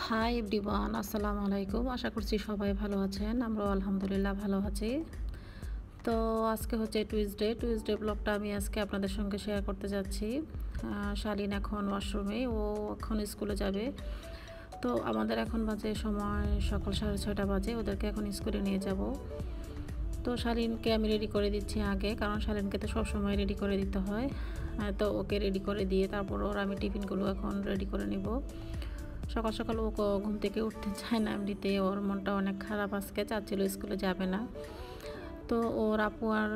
Hi everyone, আসসালামু আলাইকুম। আশা করছি সবাই ভালো আছেন। আমরাও আলহামদুলিল্লাহ ভালো আছি। তো আজকে হচ্ছে টুইসডে ব্লগটা আমি আজকে আপনাদের সঙ্গে শেয়ার করতে যাচ্ছি। শালীন এখন ওয়াশরুমে, ও এখন স্কুলে যাবে। তো আমাদের এখন বাজে সময় সকাল 6:30 বাজে, ওদেরকে এখন স্কুলে নিয়ে যাব। তো শালীনকে আমি রেডি করে দিচ্ছি আগে, কারণ শালীনকে তো সবসময় রেডি করে দিতে হয়। তো ওকে রেডি করে দিয়ে তারপর ওর আমি টিফিনগুলো এখন রেডি করে নিব। সকাল সকাল ও ঘুম থেকে উঠতে চায় না, এমনিতে ওর মনটা অনেক খারাপ, আজকে চাচ্ছিল স্কুলে যাবে না। তো ওর আপু আর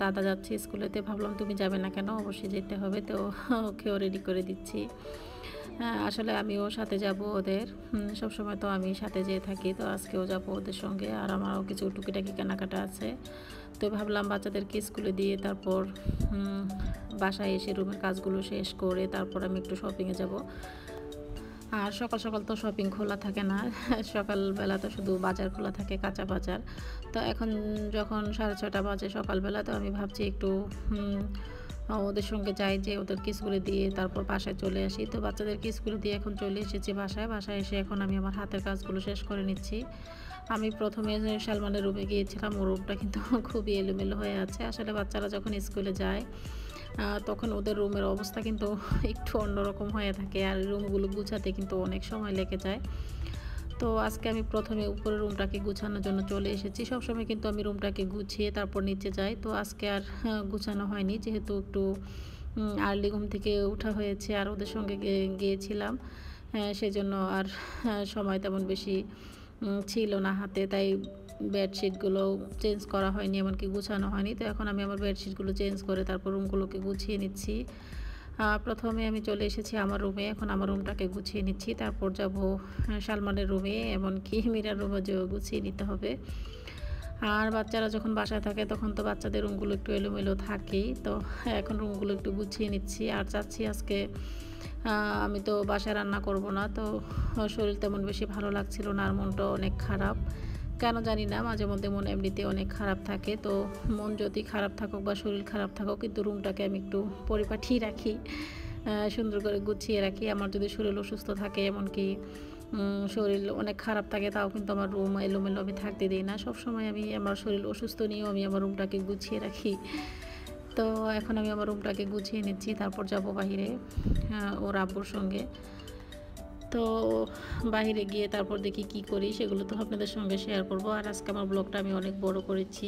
দাদা যাচ্ছে স্কুলেতে, ভাবলাম তুমি যাবে না কেন, অবশ্যই যেতে হবে। তো ওকেও রেডি করে দিচ্ছি। আসলে আমিও সাথে যাব ওদের, সবসময় তো আমি সাথে যেয়ে থাকি, তো আজকেও যাব ওদের সঙ্গে। আর আমারও কিছু টুকিটাকি কেনাকাটা আছে, তো ভাবলাম বাচ্চাদেরকে স্কুলে দিয়ে তারপর বাসায় এসে রুমের কাজগুলো শেষ করে তারপর আমি একটু শপিংয়ে যাব। আর সকাল সকাল তো শপিং খোলা থাকে না, সকালবেলা তো শুধু বাজার খোলা থাকে, কাঁচা বাজার। তো এখন যখন 6:30 বাজে সকালবেলা, তো আমি ভাবছি একটু ওদের সঙ্গে যাই, যে ওদেরকে স্কুলে দিয়ে তারপর বাসায় চলে আসি। তো বাচ্চাদেরকে স্কুলে দিয়ে এখন চলে এসেছি বাসায় এসে এখন আমি আমার হাতের কাজগুলো শেষ করে নিচ্ছি। আমি প্রথমে সালমানের রুমে গিয়েছিলাম, ওর রুমটা কিন্তু খুবই এলোমেলো হয়ে আছে। আসলে বাচ্চারা যখন স্কুলে যায় তখন ওদের রুমের অবস্থা কিন্তু একটু অন্যরকম হয়ে থাকে, আর রুমগুলো গুছাতে কিন্তু অনেক সময় লেগে যায়। তো আজকে আমি প্রথমে উপরের রুমটাকে গুছানোর জন্য চলে এসেছি। সবসময় কিন্তু আমি রুমটাকে গুছিয়ে তারপর নিচে যাই, তো আজকে আর গুছানো হয়নি, যেহেতু একটু আর্লি ঘুম থেকে ওঠা হয়েছে আর ওদের সঙ্গে গিয়েছিলাম, সেজন্য আর সময় তেমন বেশি ছিল না হাতে, তাই বেডশিটগুলো চেঞ্জ করা হয়নি, এমনকি গুছানো হয়নি। তো এখন আমি আমার বেডশিটগুলো চেঞ্জ করে তারপর রুমগুলোকে গুছিয়ে নিচ্ছি। প্রথমে আমি চলে এসেছি আমার রুমে, এখন আমার রুমটাকে গুছিয়ে নিচ্ছি, তারপর যাব সালমানের রুমে, এমনকি মীরার রুমে যেও গুছিয়ে নিতে হবে। আর বাচ্চারা যখন বাসায় থাকে তখন তো বাচ্চাদের রুমগুলো একটু এলোমেলো থাকেই, তো এখন রুমগুলো একটু গুছিয়ে নিচ্ছি। আর চাচ্ছি আজকে আমি তো বাসায় রান্না করব না, তো শরীর তেমন বেশি ভালো লাগছিল না, আর মনটাও অনেক খারাপ, কেন জানি না, মাঝে মধ্যে মন এমনিতে অনেক খারাপ থাকে। তো মন যদি খারাপ থাকুক বা শরীর খারাপ থাকুক, কিন্তু রুমটাকে আমি একটু পরিপাটি রাখি, সুন্দর করে গুছিয়ে রাখি। আমার যদি শরীর অসুস্থ থাকে, এমনকি শরীর অনেক খারাপ থাকে, তাও কিন্তু আমার রুম এলোমেলো আমি থাকতে দিই না। সবসময় আমি আমার শরীর অসুস্থ নিয়েও আমি আমার রুমটাকে গুছিয়ে রাখি। তো এখন আমি আমার রুমটাকে গুছিয়ে নিচ্ছি, তারপর যাব বাহিরে ওর আব্বুর সঙ্গে। তো বাহিরে গিয়ে তারপর দেখি কি করি, সেগুলো তো আপনাদের সঙ্গে শেয়ার করব। আর আজকে আমার ব্লগটা আমি অনেক বড় করেছি,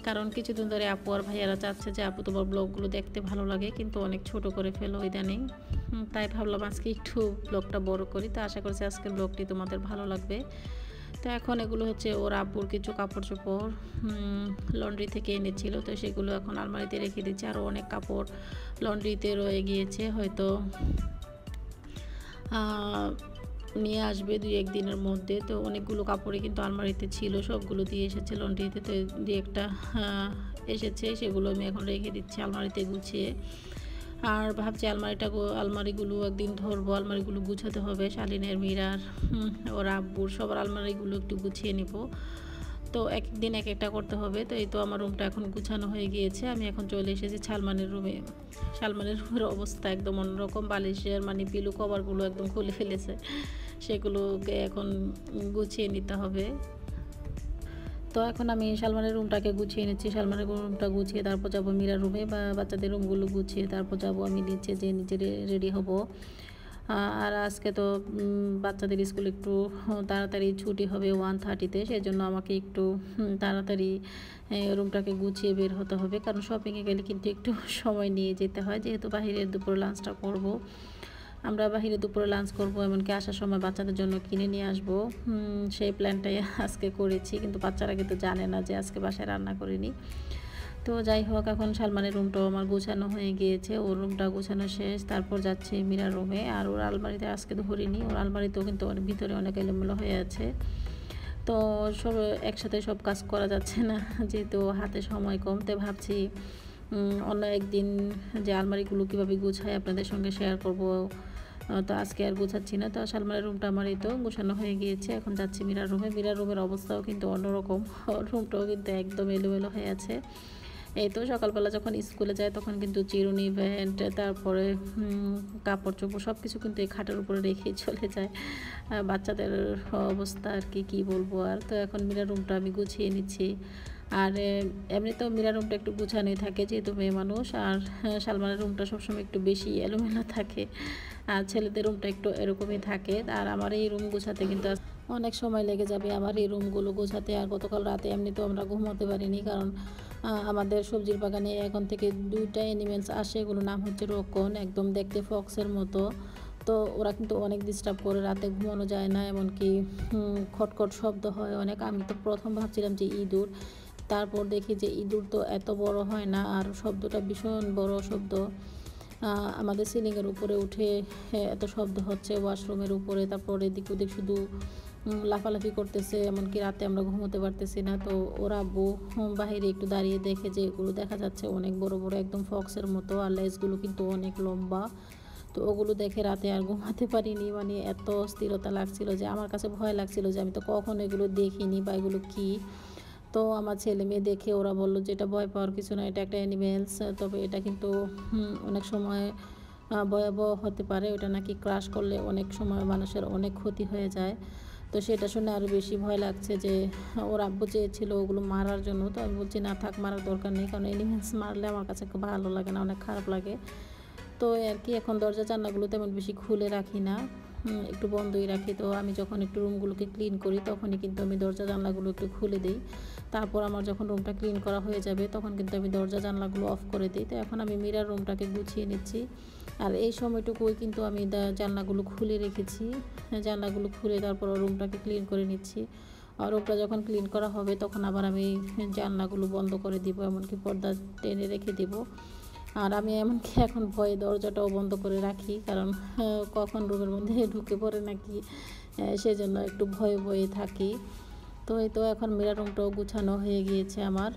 কারণ কিছুদিন ধরে আপু আর ভাইয়ারা চাচ্ছে যে আপু তোমার ব্লগগুলো দেখতে ভালো লাগে, কিন্তু অনেক ছোট করে ফেলো ইদানিং। তাই ভাবলাম আজকে একটু ব্লগটা বড় করি। তো আশা করছি আজকের ব্লগটি তোমাদের ভালো লাগবে। তো এখন এগুলো হচ্ছে ওর আব্বুর কিছু কাপড় চোপড় লন্ড্রি থেকে এনেছিল, তো সেগুলো এখন আলমারিতে রেখে দিচ্ছি। আরও অনেক কাপড় লন্ড্রিতে রয়ে গিয়েছে, হয়তো নিয়ে আসবে 2-1 দিনের মধ্যে। তো অনেকগুলো কাপড়ই কিন্তু আলমারিতে ছিল, সবগুলো দিয়ে এসেছে লন্ড্রিতে, তো 2-1টা এসেছে, সেগুলো আমি এখন রেখে দিচ্ছি আলমারিতে গুছিয়ে। আর ভাবছি আলমারিগুলো একদিন ধরবো, আলমারিগুলো গুছাতে হবে, শালীনের, মীরার, ওর আব্বুর, সবার আলমারিগুলো একটু গুছিয়ে নিব। তো এক দিন এক একটা করতে হবে। তো এই তো আমার রুমটা এখন গুছানো হয়ে গিয়েছে, আমি এখন চলে এসেছি সালমানের রুমে। সালমানের রুমের অবস্থা একদম অন্যরকম, বালিশের পিলো কভারগুলো একদম খুলে ফেলেছে, সেগুলোকে এখন গুছিয়ে নিতে হবে। তো এখন আমি সালমানের রুমটাকে গুছিয়ে নিচ্ছি, সালমানের রুমটা গুছিয়ে তারপর যাব মীরার রুমে, বা বাচ্চাদের রুমগুলো গুছিয়ে তারপর যাব আমি নিচে, যে নিচে রেডি হব। আর আজকে তো বাচ্চাদের স্কুল একটু তাড়াতাড়ি ছুটি হবে 1:30-তে, সেই জন্য আমাকে একটু তাড়াতাড়ি রুমটাকে গুছিয়ে বের হতে হবে, কারণ শপিংয়ে গেলে কিন্তু একটু সময় নিয়ে যেতে হয়, যেহেতু বাহিরের দুপুরে লাঞ্চটা করব। আমরা বাহিরে দুপুরে লাঞ্চ করব, এমনকি আসার সময় বাচ্চাদের জন্য কিনে নিয়ে আসবো, সেই প্ল্যানটাই আজকে করেছি। কিন্তু বাচ্চারা কিন্তু জানে না যে আজকে বাসায় রান্না করিনি। তো যাই হোক, এখন সালমানের রুমটাও আমার গোছানো হয়ে গিয়েছে, ওর রুমটা গোছানো শেষ, তারপর যাচ্ছে মীরার রুমে। আর ওর আলমারিতে আজকে ধরিনি, ওর আলমারিতেও কিন্তু ভিতরে অনেক এলোমেলো হয়ে আছে। তো সব একসাথে সব কাজ করা যাচ্ছে না, যেহেতু হাতে সময় কম, তো ভাবছি অন্য একদিন যে আলমারিগুলো কীভাবে গুছাই আপনাদের সঙ্গে শেয়ার করব। তো আজকে আর গোছাচ্ছি না। তো সালমানের রুমটা আমার এই তো গোছানো হয়ে গিয়েছে, এখন যাচ্ছি মীরার রুমে। মীরার রুমের অবস্থাও কিন্তু অন্যরকম, রুমটাও কিন্তু একদম এলোমেলো হয়ে আছে, এই তো সকালবেলা যখন স্কুলে যায় তখন কিন্তু চিরুনি, ব্যান্ড, তারপরে কাপড় চোপড় সব কিছু কিন্তু এই খাটের উপরে রেখেই চলে যায়। বাচ্চাদের অবস্থা আর কি, কী বলবো আর। তো এখন মিরার রুমটা আমি গুছিয়ে নিচ্ছি। আর এমনিতেও মিরার রুমটা একটু গুছানোই থাকে যেহেতু মেয়ে মানুষ। আর সালমানের রুমটা সবসময় একটু বেশি এলোমেলো থাকে, আর ছেলেদের রুমটা একটু এরকমই থাকে। আর আমার এই রুম গোছাতে কিন্তু অনেক সময় লেগে যাবে আমার এই রুমগুলো গোছাতে। আর গতকাল রাতে এমনিতেও আমরা ঘুমাতে পারিনি, কারণ আমাদের সবজির বাগানে এখন থেকে 2টা অ্যানিমেলস আসে, এগুলোর নাম হচ্ছে রক্ষণ, একদম দেখতে ফক্সের মতো। তো ওরা কিন্তু অনেক ডিস্টার্ব করে, রাতে ঘুমানো যায় না, এমনকি খটখট শব্দ হয় অনেক। আমি তো প্রথম ভাবছিলাম যে ইঁদুর, তারপর দেখি যে ইঁদুর তো এত বড় হয় না, আর শব্দটা ভীষণ বড় শব্দ। আমাদের সিলিংয়ের উপরে উঠে এত শব্দ হচ্ছে, ওয়াশরুমের উপরে, তারপর এদিক ওদিক শুধু লাফালাফি করতেছে, এমনকি রাতে আমরা ঘুমোতে পারতেছি না। তো ওরা আব্বু বাহিরে একটু দাঁড়িয়ে দেখে যে এগুলো দেখা যাচ্ছে অনেক বড় বড় একদম ফক্সের মতো, আর লেজগুলো কিন্তু অনেক লম্বা। তো ওগুলো দেখে রাতে আর ঘুমাতে পারিনি, মানে এত স্থিরতা লাগছিল যে আমার কাছে ভয় লাগছিল যে আমি তো কখনো এগুলো দেখিনি বা এগুলো কী। তো আমার ছেলে মেয়ে দেখে ওরা বলল যে এটা ভয় পাওয়ার কিছু না, এটা একটা অ্যানিমেলস, তবে এটা কিন্তু অনেক সময় ভয়াবহ হতে পারে, ওটা নাকি ক্রাশ করলে অনেক সময় মানুষের অনেক ক্ষতি হয়ে যায়। তো সেটা শুনে আরও বেশি ভয় লাগছে যে ওর আব্বু চেয়েছিল ওগুলো মারার জন্য। তো আমি বলছি না থাক, মারার দরকার নেই, কারণ অ্যানিমেলস মারলে আমার কাছে খুব ভালো লাগে না, অনেক খারাপ লাগে। তো আর কি, এখন দরজা জানলাগুলো তেমন বেশি খুলে রাখি না, একটু বন্ধই রাখি। তো আমি যখন একটু রুমগুলোকে ক্লিন করি তখনই কিন্তু আমি দরজা জানলাগুলো একটু খুলে দিই। তারপর আমার যখন রুমটা ক্লিন করা হয়ে যাবে তখন কিন্তু আমি দরজা জানলাগুলো অফ করে দিই। তো এখন আমি মিরার রুমটাকে গুছিয়ে নিচ্ছি, আর এই সময়টুকুই কিন্তু আমি জানলাগুলো খুলে রেখেছি। জানলাগুলো খুলে তারপর রুমটাকে ক্লিন করে নিচ্ছি। আর রুমটা যখন ক্লিন করা হবে তখন আবার আমি জানলাগুলো বন্ধ করে দিব, এমনকি পর্দা টেনে রেখে দিব। আর আমি এমনকি এখন ভয়ে দরজাটাও বন্ধ করে রাখি, কারণ কখন রুমের মধ্যে ঢুকে পড়ে নাকি, সেজন্য একটু ভয়ে ভয়ে থাকি। তো এই তো এখন মিরার রুমটাও গুছানো হয়ে গিয়েছে আমার।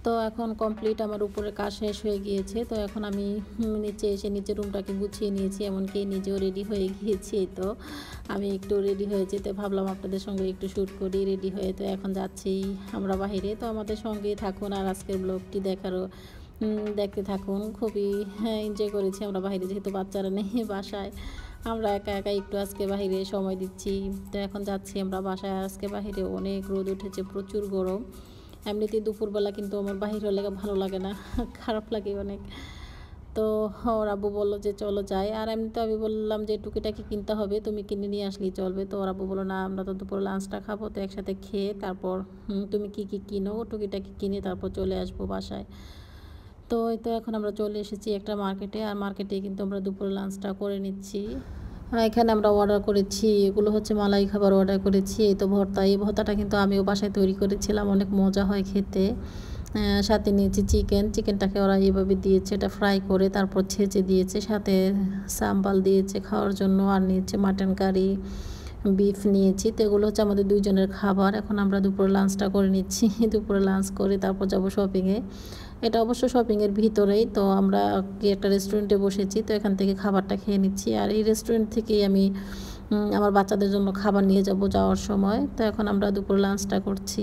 তো এখন কমপ্লিট, আমার উপরে কাজ শেষ হয়ে গিয়েছে। তো এখন আমি নিচে এসে নিচের রুমটাকে গুছিয়ে নিয়েছি, এমনকি নিজেও রেডি হয়ে গিয়েছি। তো আমি একটু রেডি হয়েছি, তো ভাবলাম আপনাদের সঙ্গে একটু শ্যুট করি। রেডি হয়ে তো এখন যাচ্ছি আমরা বাহিরে। তো আমাদের সঙ্গেই থাকুন আর আজকের ব্লগটি দেখতে থাকুন। খুবই এনজয় করেছি আমরা বাহিরে, যেহেতু বাচ্চারা নেই বাসায়, আমরা একা একা একটু আজকে বাহিরে সময় দিচ্ছি। তো এখন যাচ্ছি আমরা বাসায়। আজকে বাহিরে অনেক রোদ উঠেছে, প্রচুর গরম। এমনিতেই দুপুরবেলা কিন্তু আমার বাহির হলে ভালো লাগে না, খারাপ লাগে অনেক। তো ওর আব্বু বললো যে চলো যাই, আর এমনিতে আমি বললাম যে টুকিটাকি কিনতে হবে, তুমি কিনে নিয়ে আসলেই চলবে। তো ওর আব্বু বললো না, আমরা তো দুপুরে লাঞ্চটা খাবো, তো একসাথে খেয়ে তারপর তুমি কী কী কিনো টুকিটাকি কিনে তারপর চলে আসবো বাসায়। তো এই তো এখন আমরা চলে এসেছি একটা মার্কেটে, আর মার্কেটে কিন্তু আমরা দুপুরে লাঞ্চটা করে নিচ্ছি। এখানে আমরা অর্ডার করেছি, এগুলো হচ্ছে মালাই খাবার অর্ডার করেছি। এই তো ভর্তা, এই ভর্তাটা কিন্তু আমিও বাসায় তৈরি করেছিলাম, অনেক মজা হয় খেতে। সাথে নিয়েছি চিকেনটাকে ওরা এইভাবে দিয়েছে, এটা ফ্রাই করে তারপর ছেঁচে দিয়েছে, সাথে সাম্বাল দিয়েছে খাওয়ার জন্য, আর নিয়েছে মাটন কারি, বিফ নিয়েছি। তো এগুলো হচ্ছে আমাদের দুইজনের খাবার। এখন আমরা দুপুরে লাঞ্চটা করে নিচ্ছি। দুপুরে লাঞ্চ করে তারপর যাব শপিংয়ে। এটা অবশ্য শপিংয়ের ভিতরেই। তো আমরা একটা রেস্টুরেন্টে বসেছি, তো এখান থেকে খাবারটা খেয়ে নিচ্ছি। আর এই রেস্টুরেন্ট থেকেই আমি আমার বাচ্চাদের জন্য খাবার নিয়ে যাব যাওয়ার সময়। তো এখন আমরা দুপুর লাঞ্চটা করছি।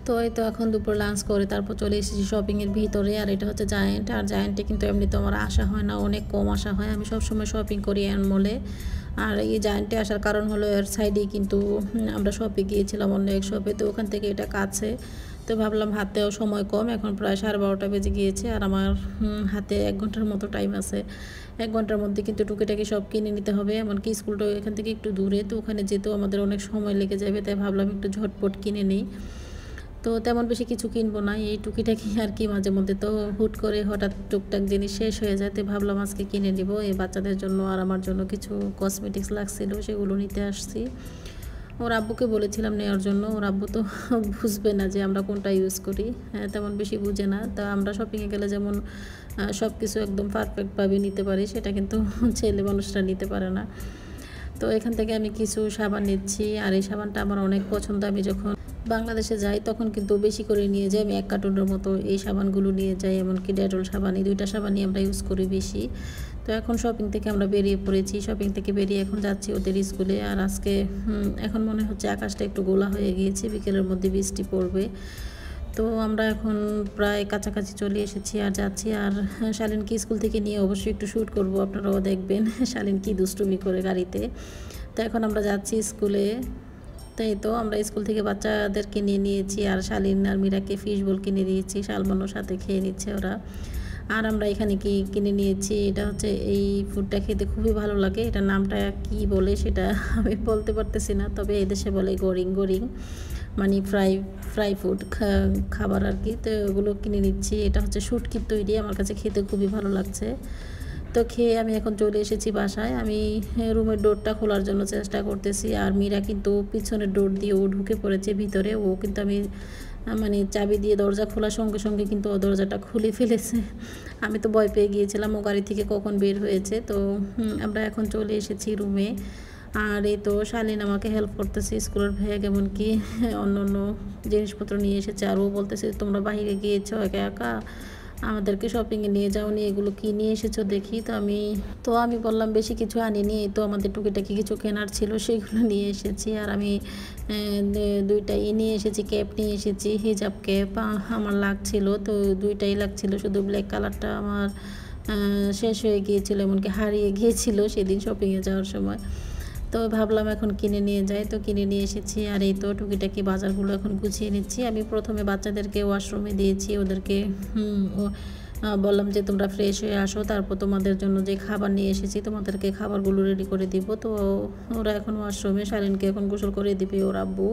তো এই তো এখন দুপুর লাঞ্চ করে তারপর চলে এসেছি শপিংয়ের ভিতরে। আর এটা হচ্ছে জায়েন্ট, আর জায়েন্টে কিন্তু এমনিতে আমার আসা হয় না, অনেক কম আসা হয়। আমি সবসময় শপিং করি মলে। আর এই জায়েন্টে আসার কারণ হলো এর সাইডেই কিন্তু আমরা শপে গিয়েছিলাম অন্য এক শপে, তো ওখান থেকে এটা কাছে। তো ভাবলাম হাতেও সময় কম, এখন প্রায় 12:30 বেজে গিয়েছে, আর আমার হাতে 1 ঘন্টার মতো টাইম আছে। 1 ঘন্টার মধ্যে কিন্তু টুকিটাকি সব কিনে নিতে হবে, এমনকি স্কুলটাও এখান থেকে একটু দূরে, তো ওখানে যেতেও আমাদের অনেক সময় লেগে যাবে। তাই ভাবলাম একটু ঝটপট কিনে নিই। তো তেমন বেশি কিছু কিনবো না, এই টুকিটাকি আর কি, মাঝে মধ্যে তো হুট করে হঠাৎ টুকটাক জিনিস শেষ হয়ে যায়। তো ভাবলাম আজকে কিনে নিব, এই বাচ্চাদের জন্য আর আমার জন্য কিছু কসমেটিক্স লাগছিল, সেগুলো নিতে আসছি। ওর আব্বুকে বলেছিলাম নেওয়ার জন্য, ওর আব্বু তো বুঝবে না যে আমরা কোনটা ইউজ করি, তেমন বেশি বুঝে না। তা আমরা শপিংয়ে গেলে যেমন সব কিছু একদম পারফেক্টভাবে নিতে পারি, সেটা কিন্তু ছেলে মানুষরা নিতে পারে না। তো এখান থেকে আমি কিছু সাবান নিচ্ছি, আর এই সাবানটা আমার অনেক পছন্দ। আমি যখন বাংলাদেশে যাই তখন কিন্তু বেশি করে নিয়ে যাই, আমি 1 কার্টুনের মতো এই সাবানগুলো নিয়ে যাই, এমনকি ডেটল সাবান, এই 2টা সাবানই আমরা ইউজ করি বেশি। তো এখন শপিং থেকে আমরা বেরিয়ে পড়েছি, শপিং থেকে বেরিয়ে এখন যাচ্ছি ওদের স্কুলে। আর আজকে এখন মনে হচ্ছে আকাশটা একটু গোলা হয়ে গিয়েছে, বিকেলের মধ্যে বৃষ্টি পড়বে। তো আমরা এখন প্রায় কাছাকাছি চলে এসেছি আর যাচ্ছি। আর শালীনকে স্কুল থেকে নিয়ে অবশ্যই একটু শ্যুট করব, আপনারাও দেখবেন শালীন কি দুষ্টুমি করে গাড়িতে। তো এখন আমরা যাচ্ছি স্কুলে। তাই তো আমরা স্কুল থেকে বাচ্চাদেরকে নিয়ে নিয়েছি, আর শালীন আর মীরাকে ফিশ বোল কিনে দিয়েছি, সালমানও সাথে খেয়ে নিচ্ছে ওরা। আর আমরা এখানে কি কিনে নিয়েছি, এটা হচ্ছে এই ফুডটা খেতে খুবই ভালো লাগে। এটার নামটা কি বলে সেটা আমি বলতে পারতেছি না, তবে এদেশে বলে গরিং গরিং, মানে ফ্রাই ফুড খাবার আর কি। তো ওগুলো কিনে নিচ্ছি। এটা হচ্ছে শুটকির তৈরি, আমার কাছে খেতে খুবই ভালো লাগছে। তো খেয়ে আমি এখন চলে এসেছি বাসায়। আমি রুমের ডোরটা খোলার জন্য চেষ্টা করতেছি, আর মীরা কিন্তু পিছনের ডোর দিয়ে ও ঢুকে পড়েছে ভিতরে। ও কিন্তু আমি মানে চাবি দিয়ে দরজা খোলার সঙ্গে সঙ্গে কিন্তু ও দরজাটা খুলে ফেলেছে। আমি তো ভয় পেয়ে গিয়েছিলাম ও গাড়ি থেকে কখন বের হয়েছে। তো আমরা এখন চলে এসেছি রুমে। আর এই তো শালীন আমাকে হেল্প করতেছে, স্কুলের ব্যাগ এমনকি অন্য অন্য জিনিসপত্র নিয়ে এসেছে। আর ও বলতেছে তোমরা বাইরে গিয়েছো একা একা, আমাদেরকে শপিংয়ে নিয়ে যাওনি, এগুলো কী নিয়ে এসেছো দেখি। তো আমি বললাম বেশি কিছু আনিনি, এই তো আমাদের টুকিটাকি কিছু কেনার ছিল সেগুলো নিয়ে এসেছি। আর আমি 2টাই নিয়ে এসেছি, ক্যাপ নিয়ে এসেছি, হিজাব ক্যাপ আমার লাগছিল, তো 2টাই লাগছিল, শুধু ব্ল্যাক কালারটা আমার শেষ হয়ে গিয়েছিল, এমনকি হারিয়ে গিয়েছিল সেদিন শপিংয়ে যাওয়ার সময়। তো ভাবলাম এখন কিনে নিয়ে যাই, তো কিনে নিয়ে এসেছি। আর এই তো টুকিটাকি বাজারগুলো এখন গুছিয়ে নিচ্ছি। আমি প্রথমে বাচ্চাদেরকে ওয়াশরুমে দিয়েছি, ওদেরকে বললাম যে তোমরা ফ্রেশ হয়ে আসো, তারপর তোমাদের জন্য যে খাবার নিয়ে এসেছি তোমাদেরকে খাবারগুলো রেডি করে দিব। তো ওরা এখন ওয়াশরুমে, শালীনকে এখন গোসল করে দিবে ওর আব্বু।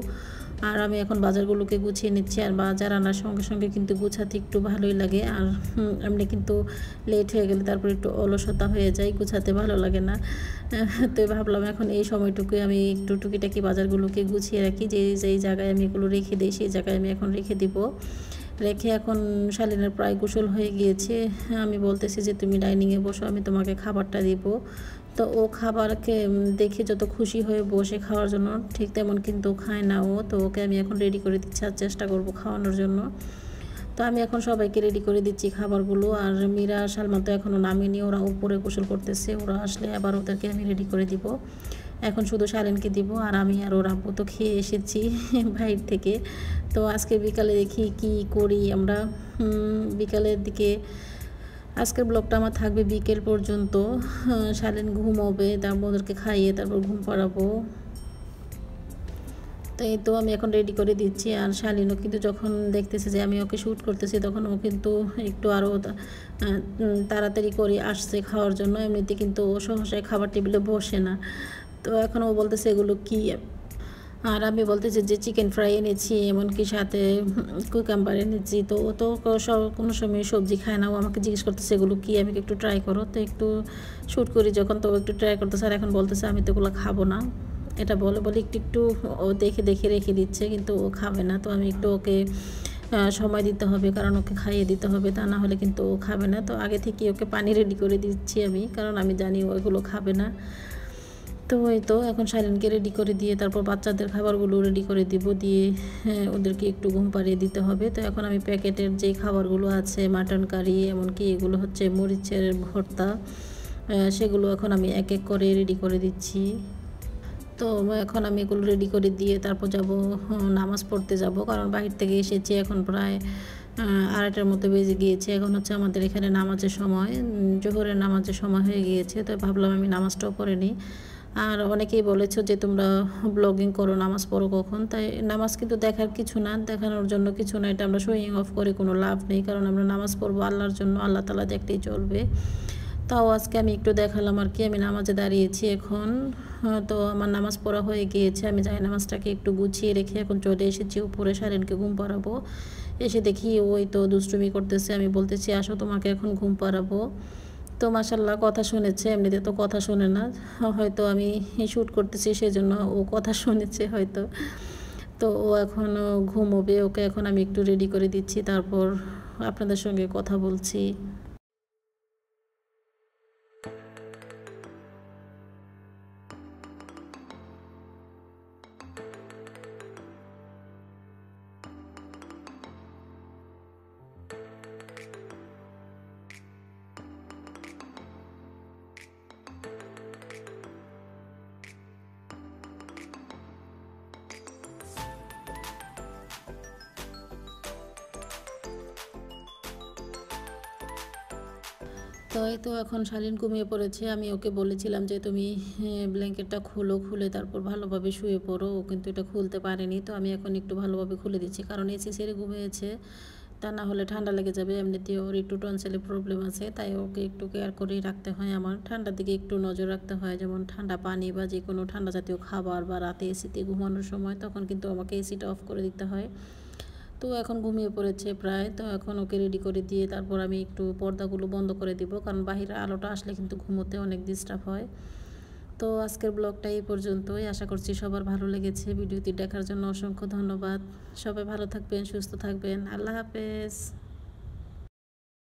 আর আমি এখন বাজারগুলোকে গুছিয়ে নিচ্ছি। আর বাজার আনার সঙ্গে সঙ্গে কিন্তু গুছাতে একটু ভালোই লাগে, আর এমনি কিন্তু লেট হয়ে গেলে তারপর একটু অলসতা হয়ে যায়, গুছাতে ভালো লাগে না। তো ভাবলাম এখন এই সময়টুকুই আমি একটু টুকিটাকি বাজারগুলোকে গুছিয়ে রাখি, যেই জায়গায় আমি এগুলো রেখে দিই সেই জায়গায় আমি এখন রেখে দিব। রেখে এখন শালীনের প্রায় গোসল হয়ে গিয়েছে। আমি বলতেছি যে তুমি ডাইনিংয়ে বসো, আমি তোমাকে খাবারটা দিব। তো ও খাবারকে দেখে যত খুশি হয়ে বসে খাওয়ার জন্য, ঠিক তেমন কিন্তু খায় না ও। তো ওকে আমি এখন রেডি করে দিচ্ছি, আর চেষ্টা করব খাওয়ানোর জন্য। তো আমি এখন সবাইকে রেডি করে দিচ্ছি খাবারগুলো। আর মীরা সালমান তো এখনও নামেনি, ওরা উপরে গোসল করতেছে, ওরা আসলে আবার ওদেরকে আমি রেডি করে দিব। এখন শুধু শালীনকে দিব, আর আমি আর ওর আব্বু তো খেয়ে এসেছি বাইরে থেকে। তো আজকে বিকালে দেখি কি করি আমরা। বিকালের দিকে আজকের ব্লগটা আমার থাকবে বিকেল পর্যন্ত। শালীন ঘুমোবে, তারপর ওদেরকে খাইয়ে তারপর ঘুম পাড়াবো। তো এই তো আমি এখন রেডি করে দিচ্ছি। আর শালীনও কিন্তু যখন দেখতেছে যে আমি ওকে শ্যুট করতেছি, তখন ও কিন্তু একটু আরও তাড়াতাড়ি করে আসছে খাওয়ার জন্য। এমনিতে কিন্তু ও সহসায় খাবার টেবিলে বসে না। তো এখন ও বলতেছে এগুলো কী, আর আমি বলতেছি যে চিকেন ফ্রাই এনেছি, এমনকি সাথে কুকাম্বার এনেছি। তো ও তো কোনো সময় সবজি খায় না, ও আমাকে জিজ্ঞেস করতেছে এগুলো কী, আমি একটু ট্রাই করো। তো একটু শ্যুট করি যখন, তো একটু ট্রাই করতেছে। আর এখন বলতেছে আমি তো এগুলো খাবো না, এটা বলে একটু একটু ও দেখে দেখে রেখে দিচ্ছে, কিন্তু ও খাবে না। তো আমি একটু ওকে সময় দিতে হবে, কারণ ওকে খাইয়ে দিতে হবে, তা না হলে কিন্তু ও খাবে না। তো আগে থেকে ওকে পানি রেডি করে দিচ্ছি আমি, কারণ আমি জানি ও এগুলো খাবে না। তো এই তো এখন শালীনকে রেডি করে দিয়ে তারপর বাচ্চাদের খাবারগুলো রেডি করে দিব, দিয়ে ওদেরকে একটু ঘুম পাড়িয়ে দিতে হবে। তো এখন আমি প্যাকেটের যে খাবারগুলো আছে, মাটন কারি, এমনকি এগুলো হচ্ছে মরিচের ভর্তা, সেগুলো এখন আমি এক এক করে রেডি করে দিচ্ছি। তো এখন আমি এগুলো রেডি করে দিয়ে তারপর যাব নামাজ পড়তে যাব, কারণ বাহির থেকে এসেছি এখন প্রায় 2:30টার মতো বেজে গিয়েছে। এখন হচ্ছে আমাদের এখানে নামাজের সময়, জোহরের নামাজের সময় হয়ে গিয়েছে। তো ভাবলাম আমি নামাজটাও পড়ে নিই। আর অনেকেই বলেছো যে তোমরা ব্লগিং করো, নামাজ পড়ো কখন। তাই নামাজ কিন্তু দেখার কিছু না, দেখানোর জন্য কিছু না, এটা আমরা শোয়িং অফ করে কোনো লাভ নেই, কারণ আমরা নামাজ পড়বো আল্লাহর জন্য, আল্লাহ তাআলা দেখতেই চলবে। তাও আজকে আমি একটু দেখালাম আর কি। আমি নামাজে দাঁড়িয়েছি এখন। তো আমার নামাজ পড়া হয়ে গিয়েছে, আমি যাই নামাজটাকে একটু গুছিয়ে রেখে এখন চলে এসেছি উপরে, শালীনকে ঘুম পাড়াবো। এসে দেখি ওই তো দুষ্টুমি করতেছে, আমি বলতেছি আসো তোমাকে এখন ঘুম পাড়াবো। তো তো মাশাআল্লাহ কথা শুনেছে, এমনিতে তো কথা শোনে না। হয়তো আমি শ্যুট করতেছি সেজন্য ও কথা শুনেছে হয়তো। তো ও এখনও ঘুমোবে, ওকে এখন আমি একটু রেডি করে দিচ্ছি, তারপর আপনাদের সঙ্গে কথা বলছি। তো এই তো এখন শালীন ঘুমিয়ে পড়েছে। আমি ওকে বলেছিলাম যে তুমি ব্ল্যাঙ্কেটটা খোলো, খুলে তারপর ভালোভাবে শুয়ে পড়ো। ও কিন্তু এটা খুলতে পারেনি। তো আমি এখন একটু ভালোভাবে খুলে দিচ্ছি, কারণ এসি ছেড়ে ঘুমিয়েছে। তা না হলে ঠান্ডা লেগে যাবে। এমনিতেও ওর একটু টনসিলের প্রবলেম আছে, তাই ওকে একটু কেয়ার করেই রাখতে হয় আমার। ঠান্ডার দিকে একটু নজর রাখতে হয়, যেমন ঠান্ডা পানি বা যে কোনো ঠান্ডা জাতীয় খাবার, বা রাতে এসিতে ঘুমানোর সময় তখন কিন্তু আমাকে এসিটা অফ করে দিতে হয়। তো এখন ঘুমিয়ে পড়েছে প্রায়। তো এখন ওকে রেডি করে দিয়ে তারপর আমি একটু পর্দাগুলো বন্ধ করে দিব, কারণ বাহিরে আলোটা আসলে কিন্তু ঘুমোতে অনেক ডিস্টার্ব হয়। তো আজকের ব্লগটা এই পর্যন্তই। আশা করছি সবার ভালো লেগেছে। ভিডিওটি দেখার জন্য অসংখ্য ধন্যবাদ। সবাই ভালো থাকবেন, সুস্থ থাকবেন। আল্লাহ হাফেজ।